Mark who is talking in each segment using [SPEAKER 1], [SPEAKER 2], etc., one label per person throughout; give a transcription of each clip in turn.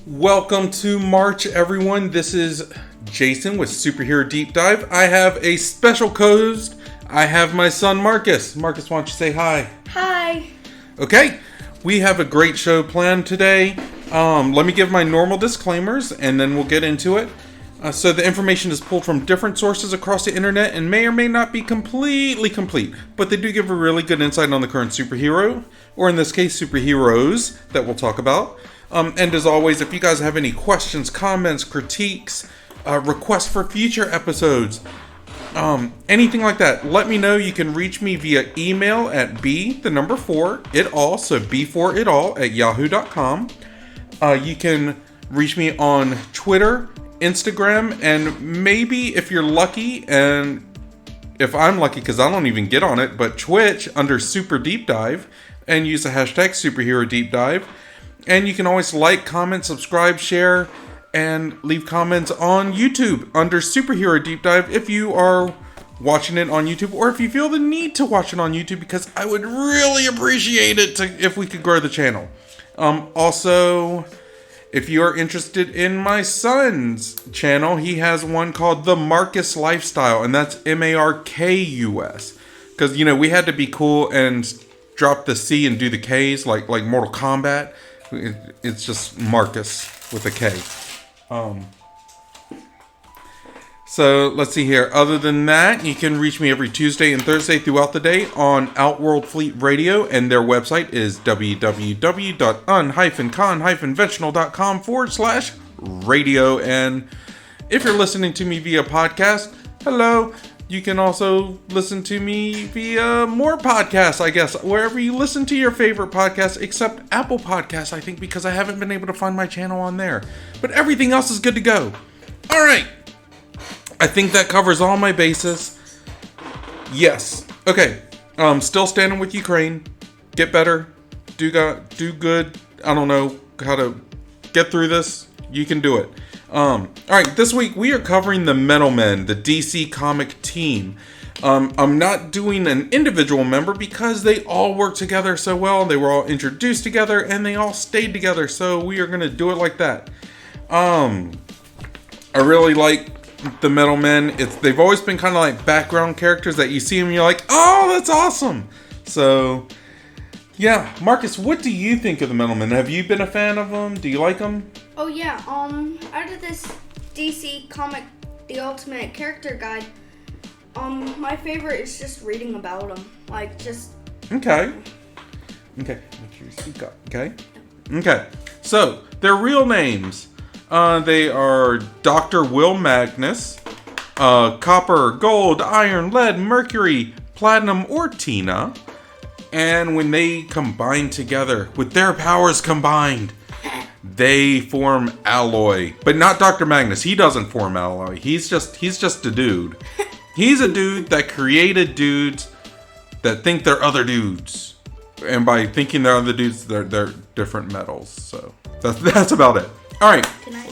[SPEAKER 1] Welcome to March, everyone. This is Jason with Superhero Deep Dive. I have a special co-host. I have my son, Marcus. Marcus, why don't you say hi?
[SPEAKER 2] Hi.
[SPEAKER 1] Okay, we have a great show planned today. Let me give my normal disclaimers, and then we'll get into it. So the information is pulled from different sources across the internet and may or may not be completely complete, but they do give a really good insight on the current superhero, or in this case, superheroes, that we'll talk about. And as always, if you guys have any questions, comments, critiques, requests for future episodes, anything like that, let me know. You can reach me via email at b4itall, so b4itall at yahoo.com. You can reach me on Twitter, Instagram, and maybe if you're lucky, and if I'm lucky because I don't even get on it, but Twitch under Super Deep Dive, and use the hashtag Superhero Deep Dive. And you can always like, comment, subscribe, share, and leave comments on YouTube under Superhero Deep Dive if you are watching it on YouTube, or if you feel the need to watch it on YouTube, because I would really appreciate it if we could grow the channel. Also, if you are interested in my son's channel, he has one called The Marcus Lifestyle, and that's Markus. Because, you know, we had to be cool and drop the C and do the K's like Mortal Kombat. It's just Marcus with a K. So let's see here. Other than that, you can reach me every Tuesday and Thursday throughout the day on Outworld Fleet Radio, and their website is www.un-conventional.com/radio. And if you're listening to me via podcast, hello. You can also listen to me via more podcasts, I guess, wherever you listen to your favorite podcasts, except Apple Podcasts, I think, because I haven't been able to find my channel on there. But everything else is good to go. All right. I think that covers all my bases. Yes. Okay. Still standing with Ukraine. Get better. Do good. I don't know how to get through this. You can do it. Alright, this week we are covering the Metal Men, the DC comic team. I'm not doing an individual member because they all work together so well. They were all introduced together and they all stayed together, so we are going to do it like that. I really like the Metal Men. They've always been kind of like background characters that you see them and you're like, oh, that's awesome. So, yeah. Marcus, what do you think of the Metal Men? Have you been a fan of them? Do you like them?
[SPEAKER 2] Oh yeah, out of this DC comic, The Ultimate Character Guide, my favorite is just reading about them. Like, just...
[SPEAKER 1] Okay. Make sure you speak up, okay? Okay. So, their real names. They are Dr. Will Magnus, Copper, Gold, Iron, Lead, Mercury, Platinum, or Tina. And when they combine together, with their powers combined, they form Alloy. But not Dr. Magnus. He doesn't form Alloy. He's just a dude. He's a dude that created dudes that think they're other dudes. And by thinking they're other dudes, they're different metals. So that's about it. Alright.
[SPEAKER 2] Can I?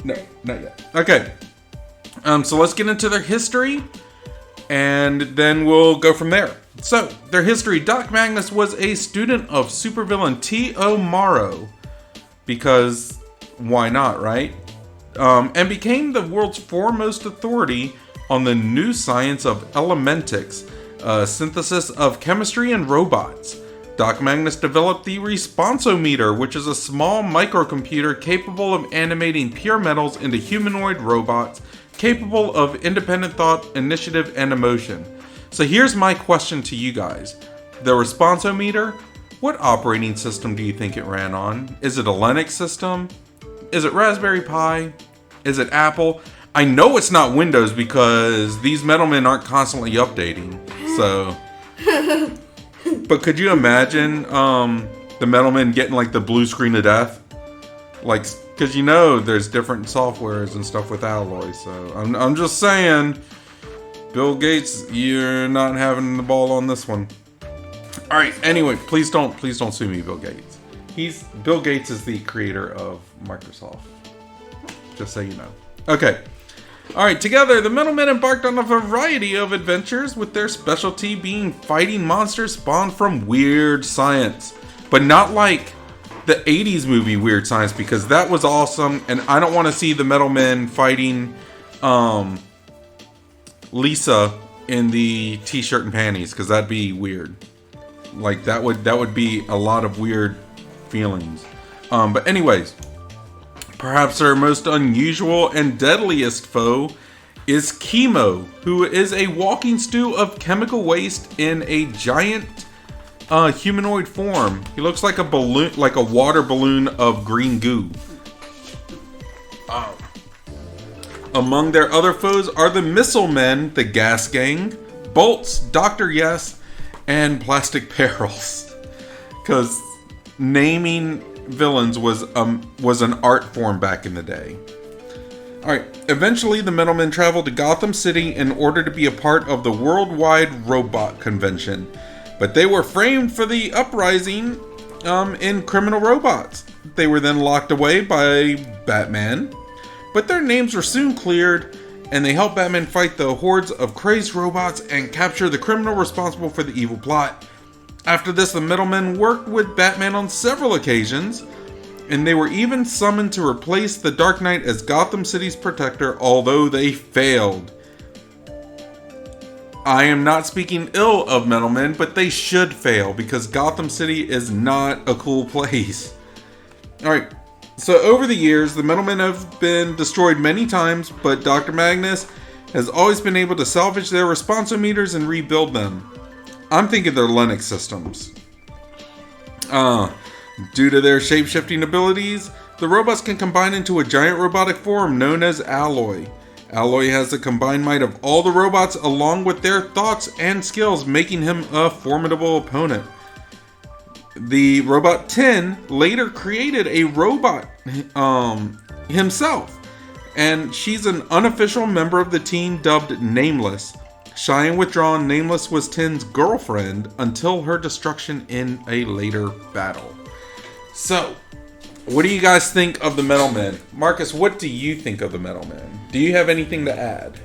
[SPEAKER 1] No, not yet. Okay. So let's get into their history, and then we'll go from there. So, their history. Doc Magnus was a student of supervillain T.O. Morrow. Because, why not, right? And became the world's foremost authority on the new science of elementics, synthesis of chemistry and robots. Doc Magnus developed the responsometer, which is a small microcomputer capable of animating pure metals into humanoid robots, capable of independent thought, initiative, and emotion. So here's my question to you guys. The responsometer, what operating system do you think it ran on? Is it a Linux system? Is it Raspberry Pi? Is it Apple? I know it's not Windows because these Metal Men aren't constantly updating. So, but could you imagine the Metal Men getting like the blue screen of death? Like, because you know there's different softwares and stuff with Alloy. So I'm just saying, Bill Gates, you're not having the ball on this one. All right. Anyway, please don't sue me, Bill Gates. Bill Gates is the creator of Microsoft. Just so you know. Okay. All right. Together, the Metal Men embarked on a variety of adventures, with their specialty being fighting monsters spawned from weird science, but not like the 80s movie Weird Science, because that was awesome, and I don't want to see the Metal Men fighting Lisa in the t-shirt and panties, because that'd be weird. Like, that would be a lot of weird feelings. But anyways, perhaps their most unusual and deadliest foe is Chemo, who is a walking stew of chemical waste in a giant humanoid form. He looks like a balloon, like a water balloon of green goo. Among their other foes are the Missile Men, the Gas Gang, Bolts, Dr. Yes, and Plastic Perils. Because naming villains was an art form back in the day. Alright, eventually the Metal Men traveled to Gotham City in order to be a part of the Worldwide Robot Convention. But they were framed for the uprising in Criminal Robots. They were then locked away by Batman. But their names were soon cleared, and they helped Batman fight the hordes of crazed robots and capture the criminal responsible for the evil plot. After this, the Metal Men worked with Batman on several occasions, and they were even summoned to replace the Dark Knight as Gotham City's protector, although they failed. I am not speaking ill of Metal Men, but they should fail, because Gotham City is not a cool place. Alright, so over the years, the Metal Men have been destroyed many times, but Dr. Magnus has always been able to salvage their responsometers and rebuild them. I'm thinking they're Linux systems. Due to their shape-shifting abilities, the robots can combine into a giant robotic form known as Alloy. Alloy has the combined might of all the robots along with their thoughts and skills, making him a formidable opponent. The Robot 10 later created a robot himself, and she's an unofficial member of the team dubbed Nameless. Shy and withdrawn, Nameless was 10's girlfriend until her destruction in a later battle. So, what do you guys think of the Metal Men? Marcus, what do you think of the Metal Men? Do you have anything to add?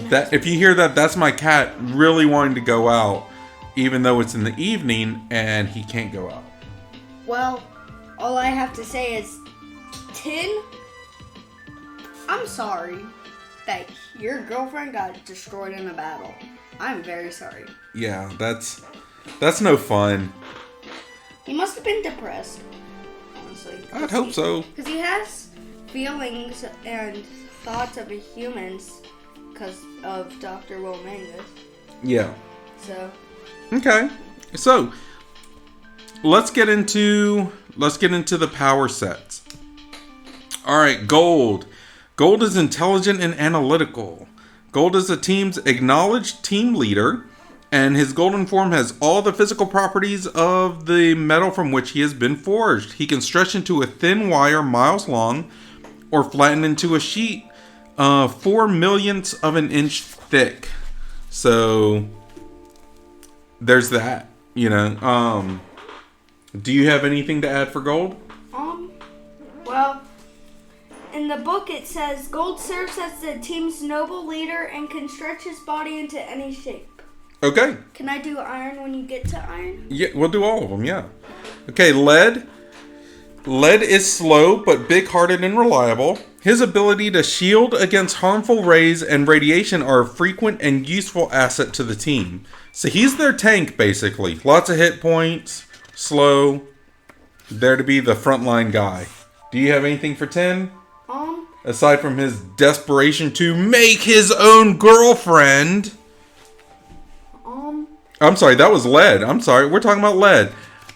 [SPEAKER 1] That if you hear that, that's my cat really wanting to go out, even though it's in the evening and he can't go out.
[SPEAKER 2] Well, all I have to say is, Tin, I'm sorry that your girlfriend got destroyed in a battle. I'm very sorry.
[SPEAKER 1] Yeah, that's no fun.
[SPEAKER 2] He must have been depressed, honestly.
[SPEAKER 1] I'd hope so.
[SPEAKER 2] Because he has feelings and thoughts of humans because of Dr. Will Mangus.
[SPEAKER 1] Yeah.
[SPEAKER 2] So.
[SPEAKER 1] Okay. So, let's get into the power sets. All right, Gold. Gold is intelligent and analytical. Gold is the team's acknowledged team leader, and his golden form has all the physical properties of the metal from which he has been forged. He can stretch into a thin wire miles long or flatten into a sheet 4 millionths of an inch thick. So there's that, you know. Do you have anything to add for Gold?
[SPEAKER 2] Well, in the book it says Gold serves as the team's noble leader and can stretch his body into any shape.
[SPEAKER 1] Okay.
[SPEAKER 2] Can I do iron when you get to iron?
[SPEAKER 1] Yeah, we'll do all of them, yeah. Okay, Lead. Lead is slow, but big-hearted and reliable. His ability to shield against harmful rays and radiation are a frequent and useful asset to the team. So he's their tank, basically. Lots of hit points, slow, there to be the frontline guy. Do you have anything for 10? Aside from his desperation to make his own girlfriend. I'm sorry, that was Lead. I'm sorry, we're talking about Lead.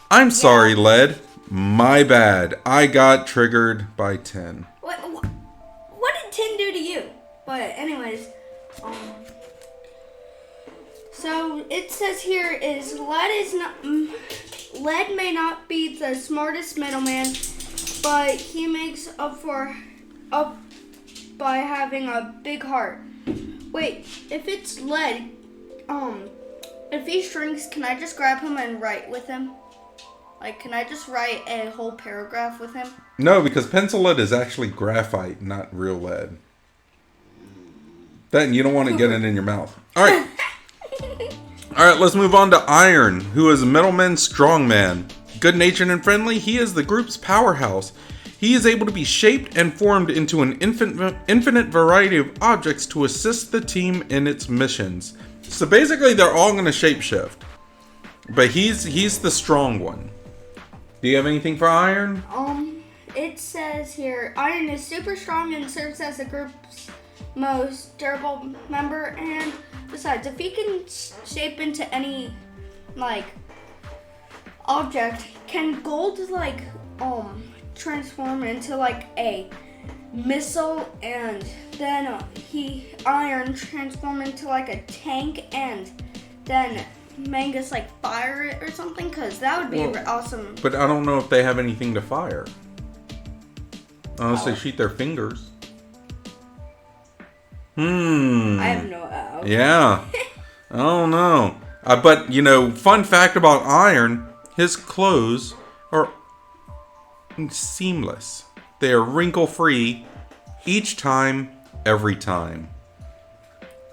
[SPEAKER 1] I'm sorry, Lead. My bad. I got triggered by 10.
[SPEAKER 2] What did 10 do to you? But anyways, so it says here is Lead may not be the smartest middleman, but he makes up by having a big heart. Wait, if it's Lead, if he shrinks, can I just grab him and write with him? Like, can I just write a whole paragraph with him?
[SPEAKER 1] No, because pencil lead is actually graphite, not real lead. Then you don't want to get it in your mouth. All right. Alright, let's move on to Iron, who is a middleman strongman. Good-natured and friendly, he is the group's powerhouse. He is able to be shaped and formed into an infinite variety of objects to assist the team in its missions. So basically, they're all going to shapeshift. But he's the strong one. Do you have anything for Iron?
[SPEAKER 2] It says here, Iron is super strong and serves as the group's most durable member. And besides, if he can shape into any, object, can gold, transform into, a missile, and then Iron transform into, a tank, and then Mangus, fire it or something? Because that would be awesome.
[SPEAKER 1] But I don't know if they have anything to fire. Unless they shoot their fingers.
[SPEAKER 2] I have no idea.
[SPEAKER 1] Yeah. I don't know. But, fun fact about Iron, his clothes are seamless. They are wrinkle-free each time, every time.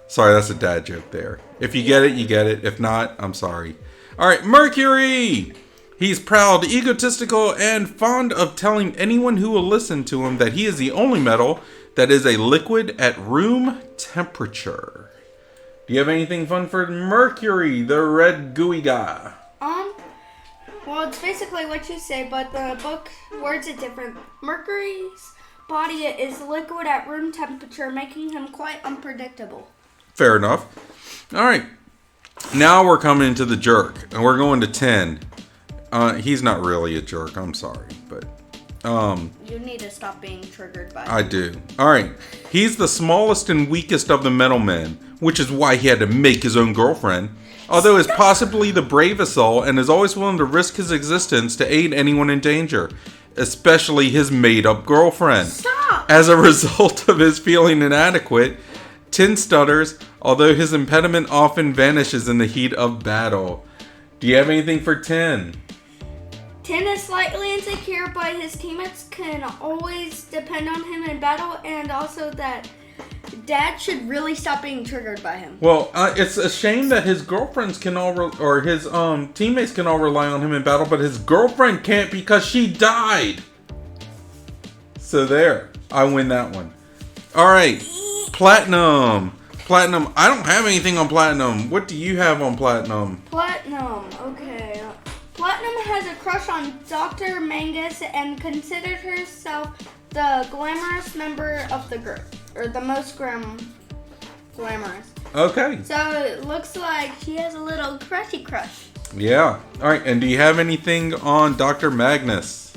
[SPEAKER 1] Sorry, that's a dad joke there. If you get it, you get it. If not, I'm sorry. All right, Mercury! He's proud, egotistical, and fond of telling anyone who will listen to him that he is the only metal that is a liquid at room temperature. Do you have anything fun for Mercury, the red gooey guy?
[SPEAKER 2] Well, it's basically what you say, but the book words it different. Mercury's body is liquid at room temperature, making him quite unpredictable.
[SPEAKER 1] Fair enough. All right. Now we're coming to the jerk, and we're going to 10. He's not really a jerk. I'm sorry, but
[SPEAKER 2] you need to stop being triggered by.
[SPEAKER 1] I do. All right. He's the smallest and weakest of the metal men, which is why he had to make his own girlfriend. Although is possibly the bravest soul and is always willing to risk his existence to aid anyone in danger, especially his made-up girlfriend.
[SPEAKER 2] Stop!
[SPEAKER 1] As a result of his feeling inadequate, Tin stutters, although his impediment often vanishes in the heat of battle. Do you have anything for Tin?
[SPEAKER 2] Tin is slightly insecure, but his teammates can always depend on him in battle, and also that Dad should really stop being triggered by him.
[SPEAKER 1] Well, it's a shame that his girlfriends can all, or his teammates can all rely on him in battle, but his girlfriend can't because she died. So there, I win that one. All right, Platinum. Platinum. I don't have anything on Platinum. What do you have on Platinum?
[SPEAKER 2] Platinum. Okay. Platinum has a crush on Dr. Mangus and considers herself the glamorous member of the group. Or the most glamorous.
[SPEAKER 1] Okay.
[SPEAKER 2] So it looks like she has a little crushy crush.
[SPEAKER 1] Yeah. All right. And do you have anything on Dr. Magnus?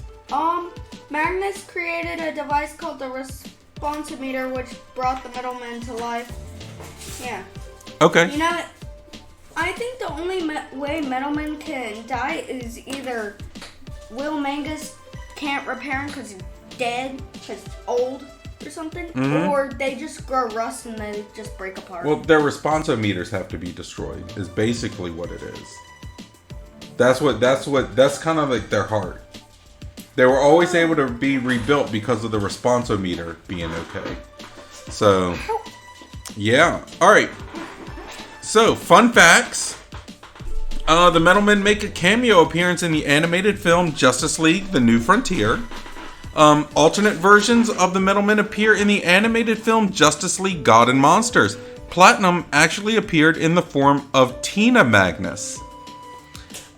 [SPEAKER 2] Magnus created a device called the responsometer, which brought the middleman to life. Yeah.
[SPEAKER 1] Okay.
[SPEAKER 2] You know, I think the only way middlemen can die is either Will Mangus can't repair him because he's dead, because he's old, or something, or they just grow rust and they just break apart.
[SPEAKER 1] Well, their responsometers have to be destroyed. Is basically what it is. That's kind of like their heart. They were always able to be rebuilt because of the responsometer being okay. So, yeah. All right. So, fun facts. The Metalmen make a cameo appearance in the animated film Justice League: The New Frontier. Alternate versions of the Metalmen appear in the animated film Justice League: God and Monsters. Platinum actually appeared in the form of Tina Magnus.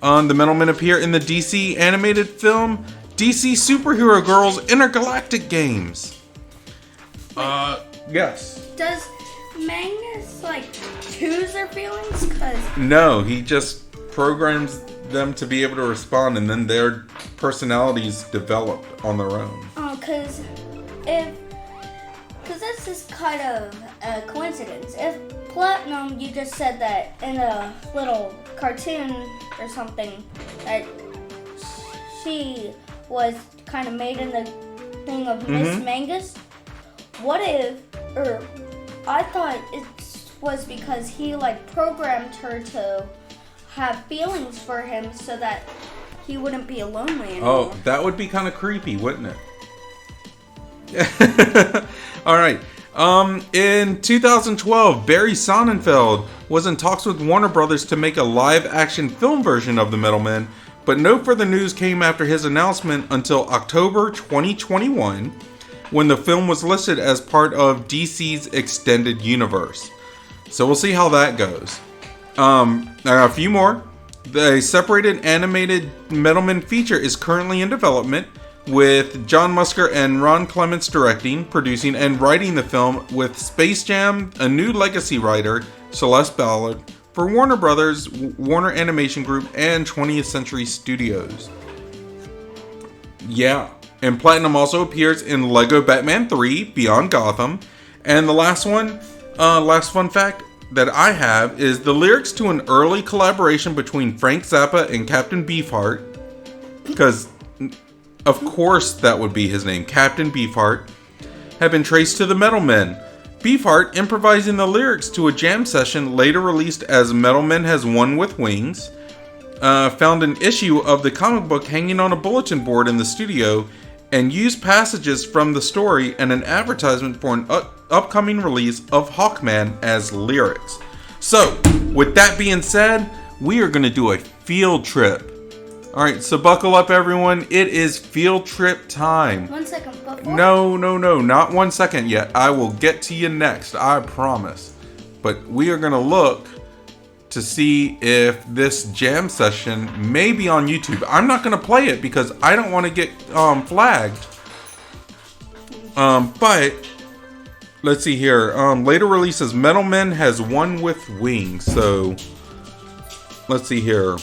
[SPEAKER 1] The Metalmen appear in the DC animated film DC Superhero Girls Intergalactic Games. Yes.
[SPEAKER 2] Does Magnus choose their feelings?
[SPEAKER 1] No, he just programs them to be able to respond, and then their personalities develop on their own.
[SPEAKER 2] Because this is kind of a coincidence. If Platinum, you just said that in a little cartoon or something, that she was kind of made in the thing of Miss Mangus. What if, or I thought it was because he programmed her to have feelings for him so that he wouldn't be lonely anymore.
[SPEAKER 1] Oh, that would be kind of creepy, wouldn't it? All right. In 2012, Barry Sonnenfeld was in talks with Warner Brothers to make a live-action film version of The Metal Men, but no further news came after his announcement until October 2021, when the film was listed as part of DC's Extended Universe. So we'll see how that goes. A few more. The separated animated Metal Men feature is currently in development, with John Musker and Ron Clements directing, producing, and writing the film, with Space Jam, a new legacy writer, Celeste Ballard, for Warner Brothers, Warner Animation Group, and 20th Century Studios. Yeah. And Platinum also appears in Lego Batman 3, Beyond Gotham. And the last one, last fun fact that I have is the lyrics to an early collaboration between Frank Zappa and Captain Beefheart, because of course that would be his name, Captain Beefheart, have been traced to the Metal Men. Beefheart improvising the lyrics to a jam session later released as Metal Men Has One with Wings, found an issue of the comic book hanging on a bulletin board in the studio, and used passages from the story and an advertisement for an upcoming release of Hawkman as lyrics. So, with that being said, we are going to do a field trip. Alright, so buckle up everyone, it is field trip time.
[SPEAKER 2] 1 second before.
[SPEAKER 1] No, not 1 second yet. I will get to you next, I promise. But we are going to look to see if this jam session may be on YouTube. I'm not going to play it because I don't want to get flagged. But let's see here. Later releases Metal Men Has One with Wings. So let's see here.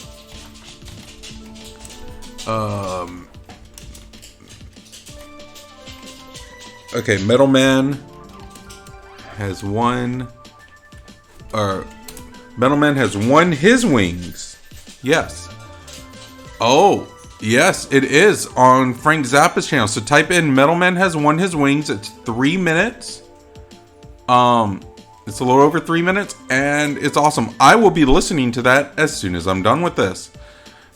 [SPEAKER 1] Okay, Metal Man has won. Metal Man has won his wings. Yes. Oh, yes, it is on Frank Zappa's channel. So type in Metal Man Has Won His Wings. It's 3 minutes. It's a little over 3 minutes, and it's awesome. I will be listening to that as soon as I'm done with this.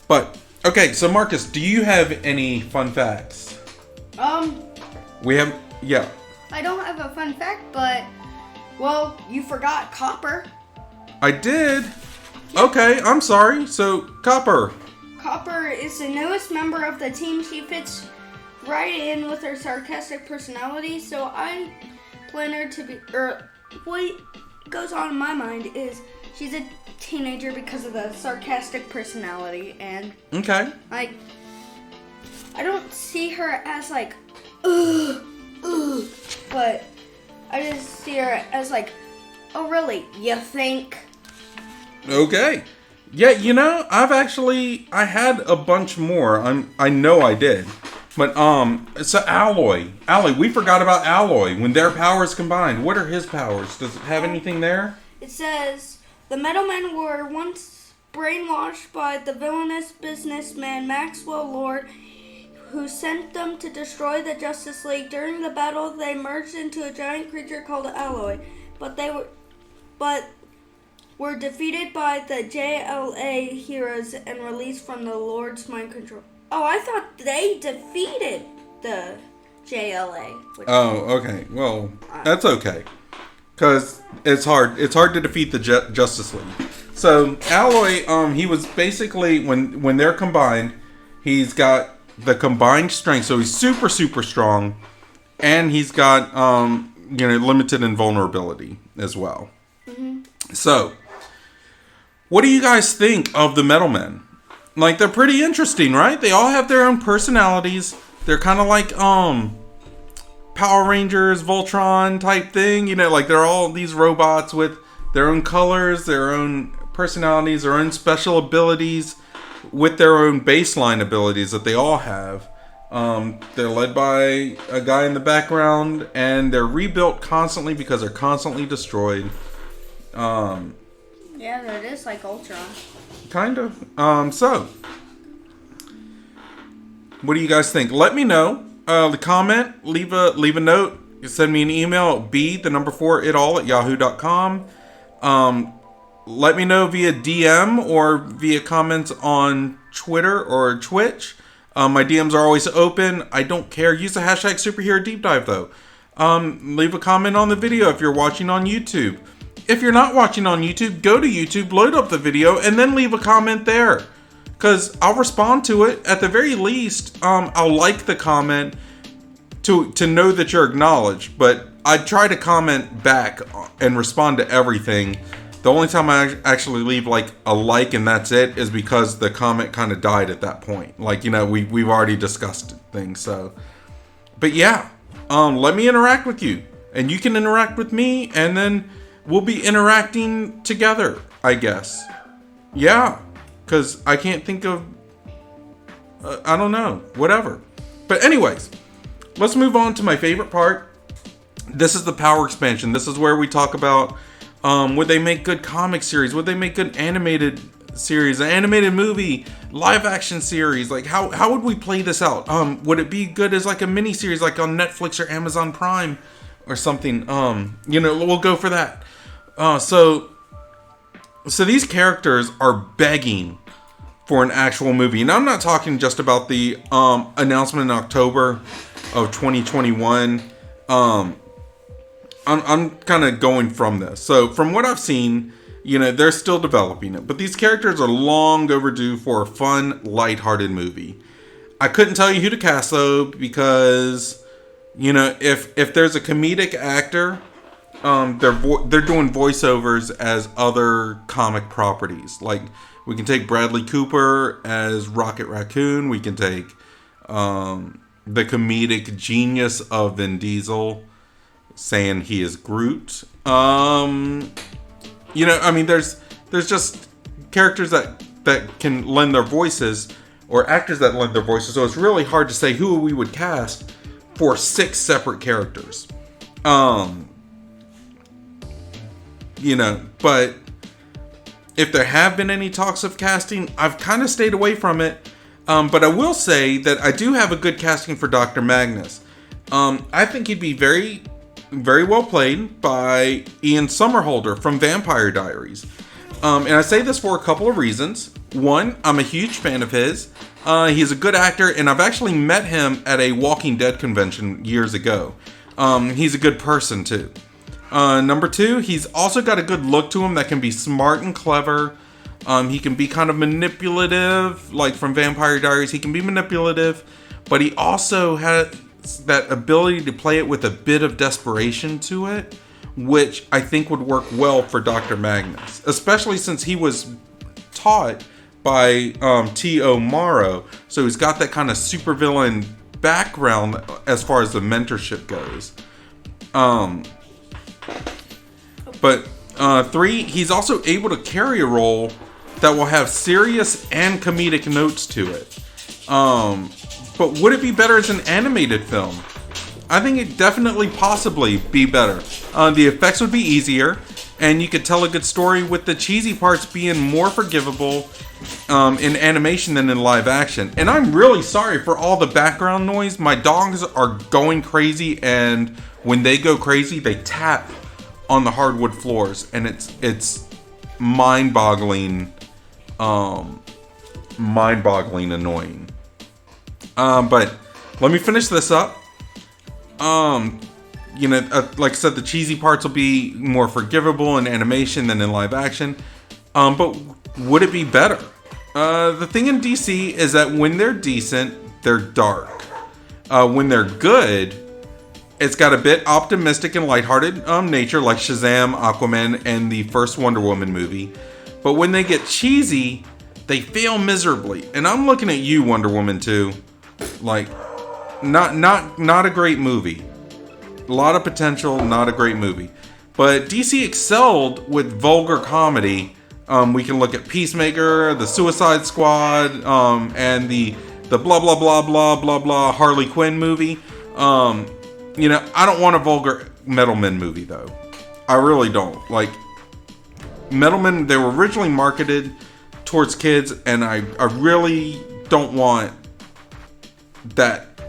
[SPEAKER 1] But okay, so Marcus, do you have any fun facts? Yeah.
[SPEAKER 2] I don't have a fun fact, but well, you forgot Copper.
[SPEAKER 1] I did. Okay, I'm sorry. So, Copper.
[SPEAKER 2] Copper is the newest member of the team. She fits right in with her sarcastic personality, so I plan her to be, what goes on in my mind is she's a teenager because of the sarcastic personality, and
[SPEAKER 1] okay,
[SPEAKER 2] like, I don't see her as like, but I just see her as like, oh really, you think?
[SPEAKER 1] Okay. Yeah, you know, I had a bunch more. I know I did. But, so Alloy, we forgot about Alloy. When their powers combined, what are his powers? Does it have anything there?
[SPEAKER 2] It says, the Metal Men were once brainwashed by the villainous businessman Maxwell Lord, who sent them to destroy the Justice League. During the battle, they merged into a giant creature called Alloy, but were defeated by the JLA heroes and released from the Lord's mind control. Oh, I thought they defeated the JLA.
[SPEAKER 1] Oh, okay. Well, that's okay. Because it's hard to defeat the Justice League. So, Alloy, he was basically, when they're combined, he's got the combined strength. So, he's super, super strong. And he's got, limited invulnerability as well. Mm-hmm. So, what do you guys think of the Metal Men? Like, they're pretty interesting, right? They all have their own personalities. They're kind of like, Power Rangers, Voltron type thing. You know, like, they're all these robots with their own colors, their own personalities, their own special abilities, with their own baseline abilities that they all have. They're led by a guy in the background, and they're rebuilt constantly because they're constantly destroyed.
[SPEAKER 2] Yeah, that is like Ultron.
[SPEAKER 1] Kind of. So, what do you guys think? Let me know. Comment, leave a note. Send me an email at b4itall@yahoo.com. Let me know via DM or via comments on Twitter or Twitch. My DMs are always open. I don't care. Use the hashtag superherodeepdive though. Leave a comment on the video if you're watching on YouTube. If you're not watching on YouTube, go to YouTube, load up the video, and then leave a comment there. Because I'll respond to it. At the very least, I'll like the comment to know that you're acknowledged. But I try to comment back and respond to everything. The only time I actually leave like a like and that's it is because the comment kind of died at that point. Like, you know, we've already discussed things. So, but yeah, let me interact with you, and you can interact with me, and then we'll be interacting together, I guess. Yeah, because I can't think of, I don't know, whatever. But anyways, let's move on to my favorite part. This is the power expansion. This is where we talk about, would they make good comic series? Would they make good animated series, an animated movie, live action series? Like, how would we play this out? Would it be good as like a mini series, like on Netflix or Amazon Prime or something? You know, we'll go for that. So these characters are begging for an actual movie. And I'm not talking just about the announcement in October of 2021. I'm kind of going from this. So from what I've seen, you know, they're still developing it. But these characters are long overdue for a fun, lighthearted movie. I couldn't tell you who to cast though, because, you know, if there's a comedic actor, they're doing voiceovers as other comic properties. Like, we can take Bradley Cooper as Rocket Raccoon. We can take the comedic genius of Vin Diesel, saying he is Groot. You know, I mean, there's just characters that can lend their voices, or actors that lend their voices. So it's really hard to say who we would cast for 6 separate characters. You know, but if there have been any talks of casting, I've kind of stayed away from it. But I will say that I do have a good casting for Dr. Magnus. I think he'd be very, very well played by Ian Somerhalder from Vampire Diaries. And I say this for a couple of reasons. One, I'm a huge fan of his. He's a good actor, and I've actually met him at a Walking Dead convention years ago. He's a good person too. Number 2, he's also got a good look to him that can be smart and clever. He can be kind of manipulative, like from Vampire Diaries. He can be manipulative, but he also has that ability to play it with a bit of desperation to it, which I think would work well for Dr. Magnus, especially since he was taught by T.O. Morrow. So he's got that kind of supervillain background as far as the mentorship goes. But 3, he's also able to carry a role that will have serious and comedic notes to it. But would it be better as an animated film? I think it definitely possibly be better. The effects would be easier, and you could tell a good story with the cheesy parts being more forgivable in animation than in live action. And I'm really sorry for all the background noise. My dogs are going crazy, and when they go crazy, they tap on the hardwood floors, and it's mind-boggling annoying. But let me finish this up. You know, like I said, the cheesy parts will be more forgivable in animation than in live action. But would it be better? The thing in DC is that when they're decent, they're dark. When they're good, it's got a bit optimistic and lighthearted nature, like Shazam, Aquaman, and the first Wonder Woman movie. But when they get cheesy, they fail miserably. And I'm looking at you, Wonder Woman 2. Like, not a great movie. A lot of potential, not a great movie. But DC excelled with vulgar comedy. We can look at Peacemaker, the Suicide Squad, and the blah blah blah blah blah blah Harley Quinn movie. You know, I don't want a vulgar Metal Men movie though. I really don't. Like, Metal Men, they were originally marketed towards kids, and I really don't want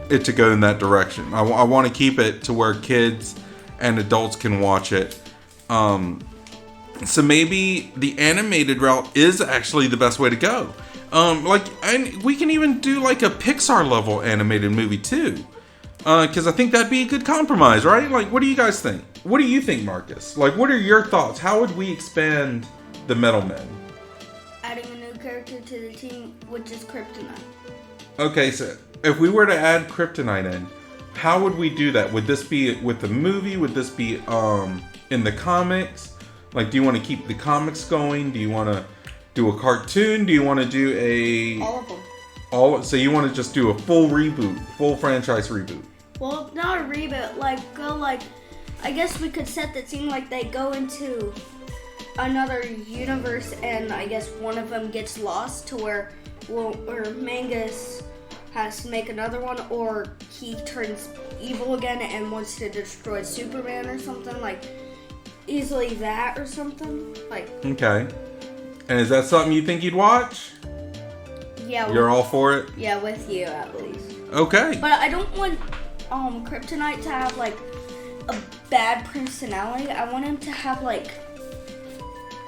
[SPEAKER 1] it to go in that direction. I want to keep it to where kids and adults can watch it. So maybe the animated route is actually the best way to go. And we can even do like a Pixar level animated movie too. Because I think that'd be a good compromise, right? Like, what do you guys think? What do you think, Marcus? Like, what are your thoughts? How would we expand the Metal Men?
[SPEAKER 2] Adding a new character to the team, which is Kryptonite.
[SPEAKER 1] Okay, so if we were to add Kryptonite in, how would we do that? Would this be with the movie? Would this be in the comics? Like, do you want to keep the comics going? Do you want to do a cartoon? Do you want to do a...
[SPEAKER 2] All of them.
[SPEAKER 1] So you want to just do a full reboot, full franchise reboot?
[SPEAKER 2] Well, not a reboot. I guess we could set the scene like they go into another universe, and I guess one of them gets lost to where Mangus has to make another one, or he turns evil again and wants to destroy Superman or something, like easily that or something. Like.
[SPEAKER 1] Okay. And is that something you think you'd watch?
[SPEAKER 2] Yeah.
[SPEAKER 1] You're all for it?
[SPEAKER 2] Yeah, with you at least.
[SPEAKER 1] Okay.
[SPEAKER 2] But I don't want Kryptonite to have like a bad personality. I want him to have like,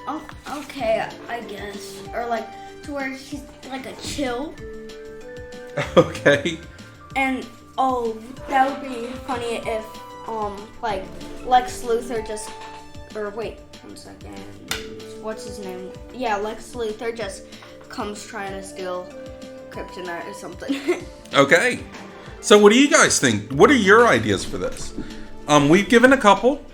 [SPEAKER 2] oh, okay, I guess, or like to where he's like a chill.
[SPEAKER 1] Okay.
[SPEAKER 2] And that would be funny if like Lex Luthor just, or wait 1 second, what's his name? Yeah, Lex Luthor just comes trying to steal Kryptonite or something.
[SPEAKER 1] Okay. So what do you guys think? What are your ideas for this? We've given a couple.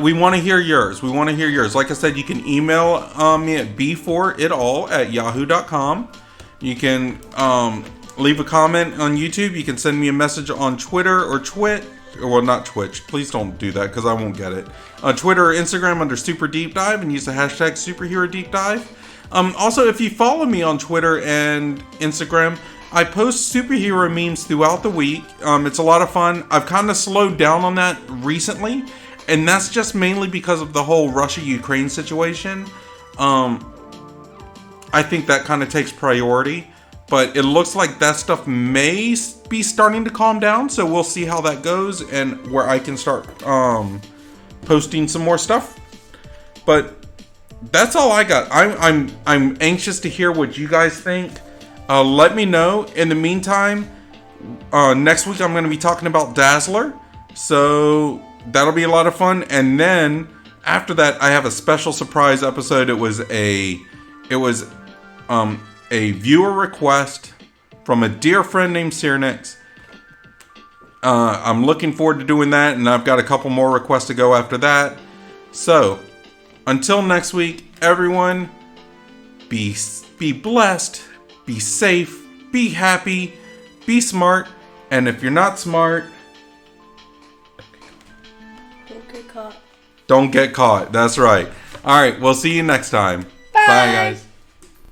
[SPEAKER 1] We want to hear yours. Like I said, you can email me at b4itall@yahoo.com. You can leave a comment on YouTube. You can send me a message on Twitter or Twitch. Well, not Twitch. Please don't do that because I won't get it. On Twitter or Instagram under Super Deep Dive and use the hashtag superherodeepdive. Also, if you follow me on Twitter and Instagram, I post superhero memes throughout the week. It's a lot of fun. I've kind of slowed down on that recently, and that's just mainly because of the whole Russia-Ukraine situation. I think that kind of takes priority, but it looks like that stuff may be starting to calm down, so we'll see how that goes and where I can start posting some more stuff. But that's all I got. I'm anxious to hear what you guys think. Let me know. In the meantime, next week I'm going to be talking about Dazzler, so that'll be a lot of fun. And then after that, I have a special surprise episode. It was a viewer request from a dear friend named Cyrnix. I'm looking forward to doing that, and I've got a couple more requests to go after that. So until next week, everyone, be blessed, be safe, be happy, be smart, and if you're not smart,
[SPEAKER 2] don't get caught.
[SPEAKER 1] Don't get caught. That's right. All right, we'll see you next time.
[SPEAKER 2] Bye
[SPEAKER 1] Bye guys.